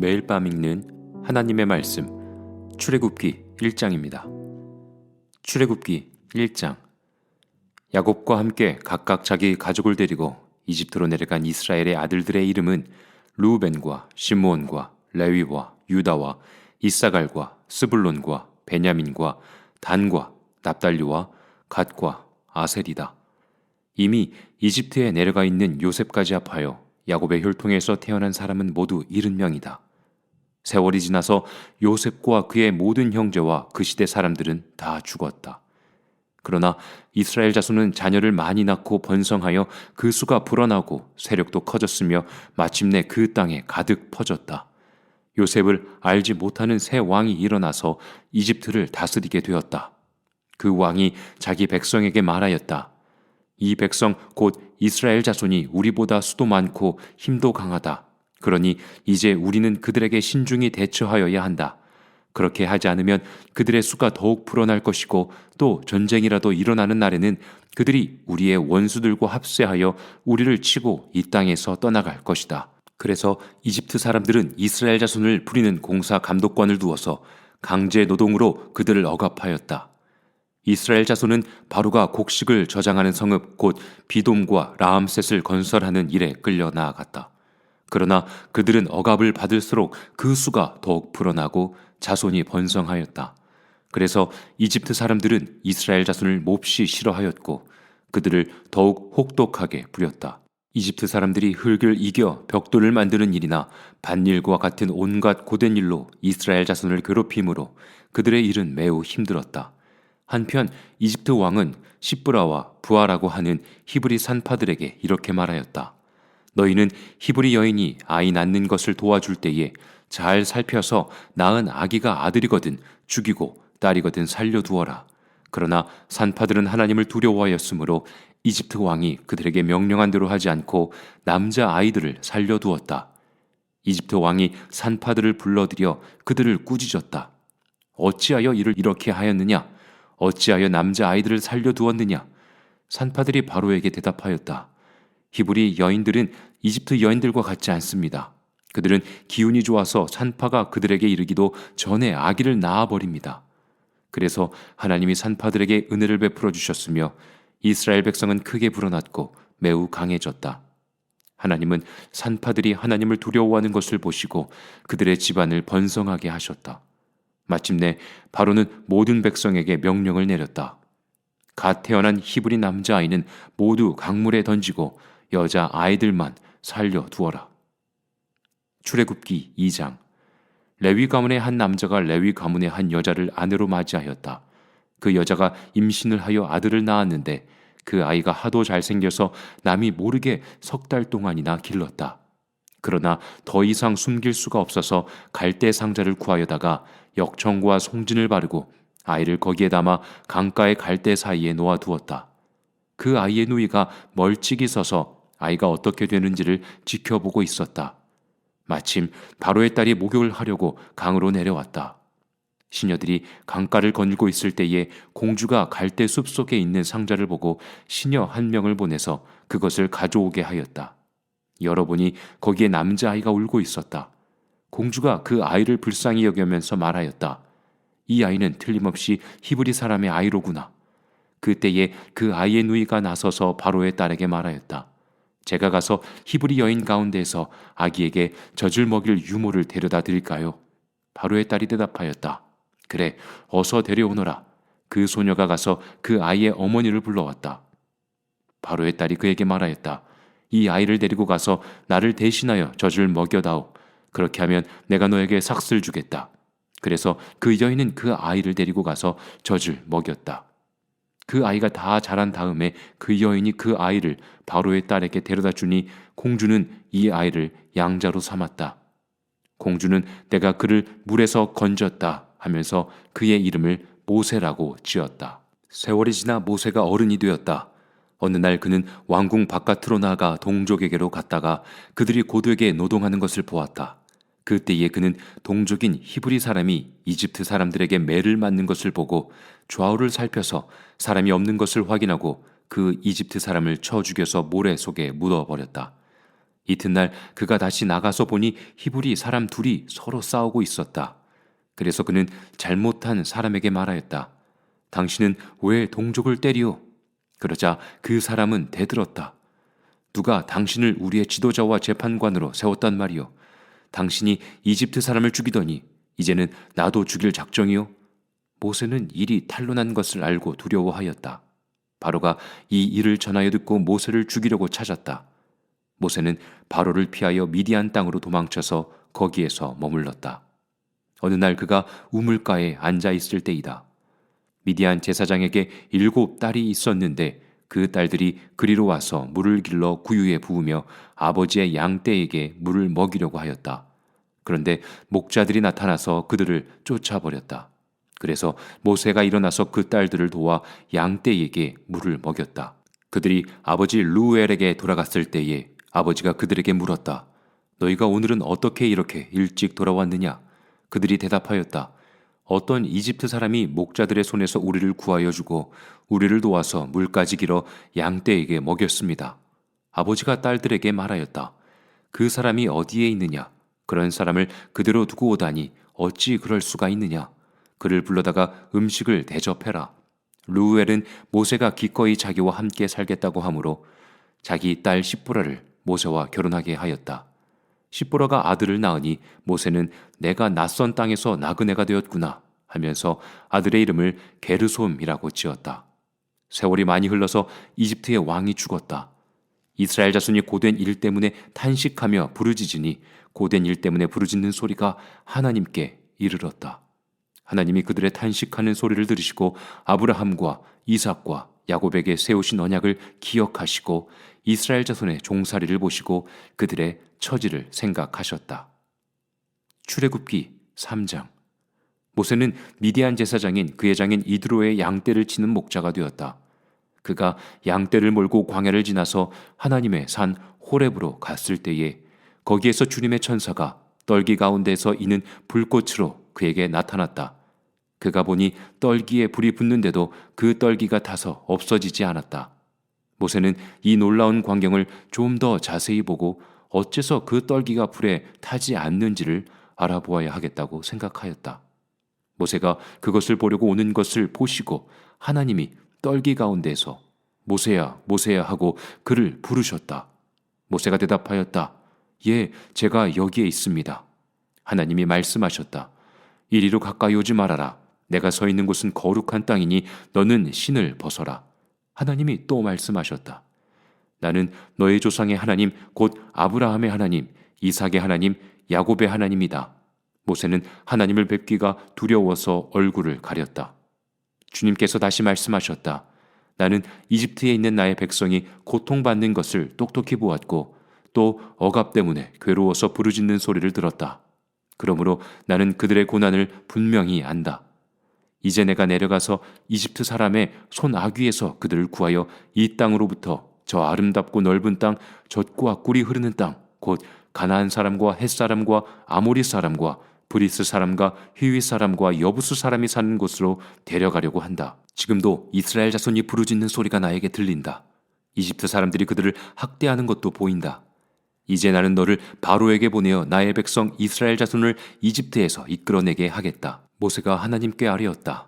매일 밤 읽는 하나님의 말씀 출애굽기 1장입니다. 출애굽기 1장. 야곱과 함께 각각 자기 가족을 데리고 이집트로 내려간 이스라엘의 아들들의 이름은 르우벤과 시므온과 레위와 유다와 이사갈과 스불론과 베냐민과 단과 납달리와 갓과 아셀이다. 이미 이집트에 내려가 있는 요셉까지 합하여 야곱의 혈통에서 태어난 사람은 모두 70명이다. 세월이 지나서 요셉과 그의 모든 형제와 그 시대 사람들은 다 죽었다. 그러나 이스라엘 자손은 자녀를 많이 낳고 번성하여 그 수가 불어나고 세력도 커졌으며 마침내 그 땅에 가득 퍼졌다. 요셉을 알지 못하는 새 왕이 일어나서 이집트를 다스리게 되었다. 그 왕이 자기 백성에게 말하였다. 이 백성 곧 이스라엘 자손이 우리보다 수도 많고 힘도 강하다. 그러니 이제 우리는 그들에게 신중히 대처하여야 한다. 그렇게 하지 않으면 그들의 수가 더욱 불어날 것이고 또 전쟁이라도 일어나는 날에는 그들이 우리의 원수들과 합세하여 우리를 치고 이 땅에서 떠나갈 것이다. 그래서 이집트 사람들은 이스라엘 자손을 부리는 공사 감독관을 두어서 강제 노동으로 그들을 억압하였다. 이스라엘 자손은 바로가 곡식을 저장하는 성읍 곧 비돔과 라암셋을 건설하는 일에 끌려 나아갔다. 그러나 그들은 억압을 받을수록 그 수가 더욱 불어나고 자손이 번성하였다. 그래서 이집트 사람들은 이스라엘 자손을 몹시 싫어하였고 그들을 더욱 혹독하게 부렸다. 이집트 사람들이 흙을 이겨 벽돌을 만드는 일이나 밭일과 같은 온갖 고된 일로 이스라엘 자손을 괴롭힘으로 그들의 일은 매우 힘들었다. 한편 이집트 왕은 시브라와 부하라고 하는 히브리 산파들에게 이렇게 말하였다. 너희는 히브리 여인이 아이 낳는 것을 도와줄 때에 잘 살펴서 낳은 아기가 아들이거든 죽이고 딸이거든 살려두어라. 그러나 산파들은 하나님을 두려워하였으므로 이집트 왕이 그들에게 명령한 대로 하지 않고 남자 아이들을 살려두었다. 이집트 왕이 산파들을 불러들여 그들을 꾸짖었다. 어찌하여 이를 이렇게 하였느냐? 어찌하여 남자 아이들을 살려두었느냐? 산파들이 바로에게 대답하였다. 히브리 여인들은 이집트 여인들과 같지 않습니다. 그들은 기운이 좋아서 산파가 그들에게 이르기도 전에 아기를 낳아버립니다. 그래서 하나님이 산파들에게 은혜를 베풀어 주셨으며 이스라엘 백성은 크게 불어났고 매우 강해졌다. 하나님은 산파들이 하나님을 두려워하는 것을 보시고 그들의 집안을 번성하게 하셨다. 마침내 바로는 모든 백성에게 명령을 내렸다. 갓 태어난 히브리 남자아이는 모두 강물에 던지고 여자 아이들만 살려두어라. 출애굽기 2장. 레위 가문의 한 남자가 레위 가문의 한 여자를 아내로 맞이하였다. 그 여자가 임신을 하여 아들을 낳았는데 그 아이가 하도 잘생겨서 남이 모르게 3달 동안이나 길렀다. 그러나 더 이상 숨길 수가 없어서 갈대 상자를 구하여다가 역청과 송진을 바르고 아이를 거기에 담아 강가의 갈대 사이에 놓아두었다. 그 아이의 누이가 멀찍이 서서 아이가 어떻게 되는지를 지켜보고 있었다. 마침 바로의 딸이 목욕을 하려고 강으로 내려왔다. 시녀들이 강가를 거닐고 있을 때에 공주가 갈대 숲속에 있는 상자를 보고 시녀 한 명을 보내서 그것을 가져오게 하였다. 열어보니 거기에 남자아이가 울고 있었다. 공주가 그 아이를 불쌍히 여기면서 말하였다. 이 아이는 틀림없이 히브리 사람의 아이로구나. 그때에 그 아이의 누이가 나서서 바로의 딸에게 말하였다. 제가 가서 히브리 여인 가운데에서 아기에게 젖을 먹일 유모를 데려다 드릴까요? 바로의 딸이 대답하였다. 그래, 어서 데려오너라. 그 소녀가 가서 그 아이의 어머니를 불러왔다. 바로의 딸이 그에게 말하였다. 이 아이를 데리고 가서 나를 대신하여 젖을 먹여다오. 그렇게 하면 내가 너에게 삭슬 주겠다. 그래서 그 여인은 그 아이를 데리고 가서 젖을 먹였다. 그 아이가 다 자란 다음에 그 여인이 그 아이를 바로의 딸에게 데려다 주니 공주는 이 아이를 양자로 삼았다. 공주는 내가 그를 물에서 건졌다 하면서 그의 이름을 모세라고 지었다. 세월이 지나 모세가 어른이 되었다. 어느 날 그는 왕궁 바깥으로 나가 동족에게로 갔다가 그들이 고되게 노동하는 것을 보았다. 그때에 그는 동족인 히브리 사람이 이집트 사람들에게 매를 맞는 것을 보고 좌우를 살펴서 사람이 없는 것을 확인하고 그 이집트 사람을 쳐 죽여서 모래 속에 묻어버렸다. 이튿날 그가 다시 나가서 보니 히브리 사람 둘이 서로 싸우고 있었다. 그래서 그는 잘못한 사람에게 말하였다. 당신은 왜 동족을 때리오? 그러자 그 사람은 대들었다. 누가 당신을 우리의 지도자와 재판관으로 세웠단 말이오? 당신이 이집트 사람을 죽이더니 이제는 나도 죽일 작정이오? 모세는 일이 탄로난 것을 알고 두려워하였다. 바로가 이 일을 전하여 듣고 모세를 죽이려고 찾았다. 모세는 바로를 피하여 미디안 땅으로 도망쳐서 거기에서 머물렀다. 어느 날 그가 우물가에 앉아 있을 때이다. 미디안 제사장에게 7 딸이 있었는데 그 딸들이 그리로 와서 물을 길러 구유에 부으며 아버지의 양떼에게 물을 먹이려고 하였다. 그런데 목자들이 나타나서 그들을 쫓아버렸다. 그래서 모세가 일어나서 그 딸들을 도와 양떼에게 물을 먹였다. 그들이 아버지 루엘에게 돌아갔을 때에 아버지가 그들에게 물었다. 너희가 오늘은 어떻게 이렇게 일찍 돌아왔느냐? 그들이 대답하였다. 어떤 이집트 사람이 목자들의 손에서 우리를 구하여 주고 우리를 도와서 물까지 길어 양떼에게 먹였습니다. 아버지가 딸들에게 말하였다. 그 사람이 어디에 있느냐? 그런 사람을 그대로 두고 오다니 어찌 그럴 수가 있느냐? 그를 불러다가 음식을 대접해라. 루엘은 모세가 기꺼이 자기와 함께 살겠다고 하므로 자기 딸 십보라를 모세와 결혼하게 하였다. 십보라가 아들을 낳으니 모세는 내가 낯선 땅에서 나그네가 되었구나 하면서 아들의 이름을 게르솜이라고 지었다. 세월이 많이 흘러서 이집트의 왕이 죽었다. 이스라엘 자손이 고된 일 때문에 탄식하며 부르짖으니 고된 일 때문에 부르짖는 소리가 하나님께 이르렀다. 하나님이 그들의 탄식하는 소리를 들으시고 아브라함과 이삭과 야곱에게 세우신 언약을 기억하시고 이스라엘 자손의 종살이를 보시고 그들의 처지를 생각하셨다. 출애굽기 3장. 모세는 미디안 제사장인 그의 장인 이드로의 양떼를 치는 목자가 되었다. 그가 양떼를 몰고 광야를 지나서 하나님의 산 호렙으로 갔을 때에 거기에서 주님의 천사가 떨기 가운데서 이는 불꽃으로 그에게 나타났다. 그가 보니 떨기에 불이 붙는데도 그 떨기가 타서 없어지지 않았다. 모세는 이 놀라운 광경을 좀 더 자세히 보고 어째서 그 떨기가 불에 타지 않는지를 알아보아야 하겠다고 생각하였다. 모세가 그것을 보려고 오는 것을 보시고 하나님이 떨기 가운데서 모세야, 모세야 하고 그를 부르셨다. 모세가 대답하였다. 예, 제가 여기에 있습니다. 하나님이 말씀하셨다. 이리로 가까이 오지 말아라. 내가 서 있는 곳은 거룩한 땅이니 너는 신을 벗어라. 하나님이 또 말씀하셨다. 나는 너의 조상의 하나님 곧 아브라함의 하나님, 이삭의 하나님, 야곱의 하나님이다. 모세는 하나님을 뵙기가 두려워서 얼굴을 가렸다. 주님께서 다시 말씀하셨다. 나는 이집트에 있는 나의 백성이 고통받는 것을 똑똑히 보았고 또 억압 때문에 괴로워서 부르짖는 소리를 들었다. 그러므로 나는 그들의 고난을 분명히 안다. 이제 내가 내려가서 이집트 사람의 손아귀에서 그들을 구하여 이 땅으로부터 저 아름답고 넓은 땅, 젖과 꿀이 흐르는 땅, 곧 가나안 사람과 헷 사람과 아모리 사람과 브리스 사람과 히위 사람과 여부수 사람이 사는 곳으로 데려가려고 한다. 지금도 이스라엘 자손이 부르짖는 소리가 나에게 들린다. 이집트 사람들이 그들을 학대하는 것도 보인다. 이제 나는 너를 바로에게 보내어 나의 백성 이스라엘 자손을 이집트에서 이끌어내게 하겠다. 모세가 하나님께 아뢰었다.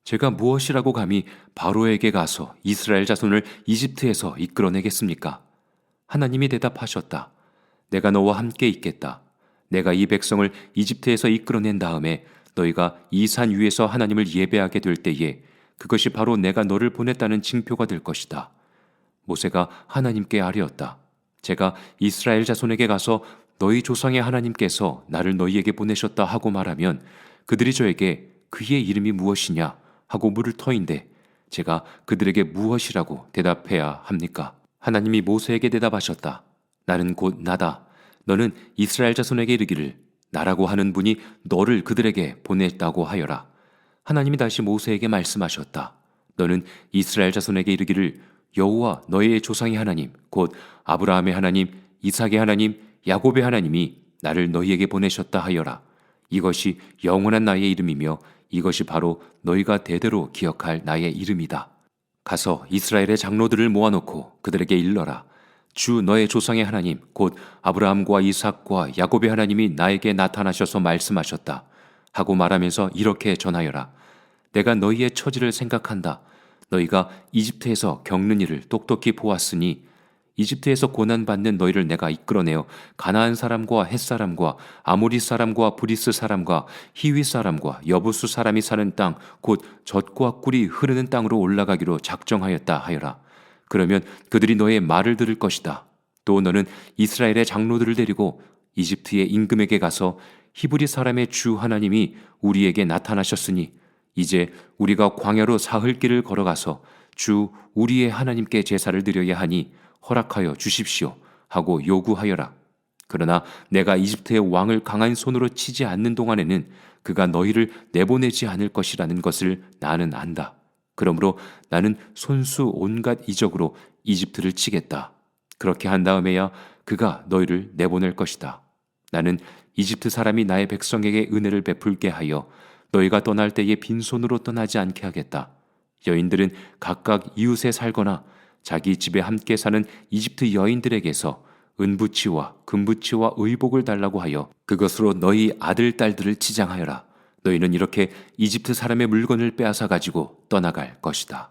제가 무엇이라고 감히 바로에게 가서 이스라엘 자손을 이집트에서 이끌어내겠습니까? 하나님이 대답하셨다. 내가 너와 함께 있겠다. 내가 이 백성을 이집트에서 이끌어낸 다음에 너희가 이 산 위에서 하나님을 예배하게 될 때에 그것이 바로 내가 너를 보냈다는 징표가 될 것이다. 모세가 하나님께 아뢰었다. 제가 이스라엘 자손에게 가서 너희 조상의 하나님께서 나를 너희에게 보내셨다 하고 말하면 그들이 저에게 그의 이름이 무엇이냐 하고 물을 터인데 제가 그들에게 무엇이라고 대답해야 합니까? 하나님이 모세에게 대답하셨다. 나는 곧 나다. 너는 이스라엘 자손에게 이르기를 나라고 하는 분이 너를 그들에게 보냈다고 하여라. 하나님이 다시 모세에게 말씀하셨다. 너는 이스라엘 자손에게 이르기를 여호와 너의 조상의 하나님 곧 아브라함의 하나님, 이삭의 하나님, 야곱의 하나님이 나를 너희에게 보내셨다 하여라. 이것이 영원한 나의 이름이며 이것이 바로 너희가 대대로 기억할 나의 이름이다. 가서 이스라엘의 장로들을 모아놓고 그들에게 일러라. 주 너의 조상의 하나님 곧 아브라함과 이삭과 야곱의 하나님이 나에게 나타나셔서 말씀하셨다 하고 말하면서 이렇게 전하여라. 내가 너희의 처지를 생각한다. 너희가 이집트에서 겪는 일을 똑똑히 보았으니 이집트에서 고난받는 너희를 내가 이끌어내어 가나안 사람과 헷 사람과 아모리 사람과 브리스 사람과 히위 사람과 여부수 사람이 사는 땅 곧 젖과 꿀이 흐르는 땅으로 올라가기로 작정하였다 하여라. 그러면 그들이 너의 말을 들을 것이다. 또 너는 이스라엘의 장로들을 데리고 이집트의 임금에게 가서 히브리 사람의 주 하나님이 우리에게 나타나셨으니 이제 우리가 광야로 사흘 길을 걸어가서 주 우리의 하나님께 제사를 드려야 하니 허락하여 주십시오 하고 요구하여라. 그러나 내가 이집트의 왕을 강한 손으로 치지 않는 동안에는 그가 너희를 내보내지 않을 것이라는 것을 나는 안다. 그러므로 나는 손수 온갖 이적으로 이집트를 치겠다. 그렇게 한 다음에야 그가 너희를 내보낼 것이다. 나는 이집트 사람이 나의 백성에게 은혜를 베풀게 하여 너희가 떠날 때에 빈손으로 떠나지 않게 하겠다. 여인들은 각각 이웃에 살거나 자기 집에 함께 사는 이집트 여인들에게서 은부치와 금부치와 의복을 달라고 하여 그것으로 너희 아들 딸들을 치장하여라. 너희는 이렇게 이집트 사람의 물건을 빼앗아 가지고 떠나갈 것이다.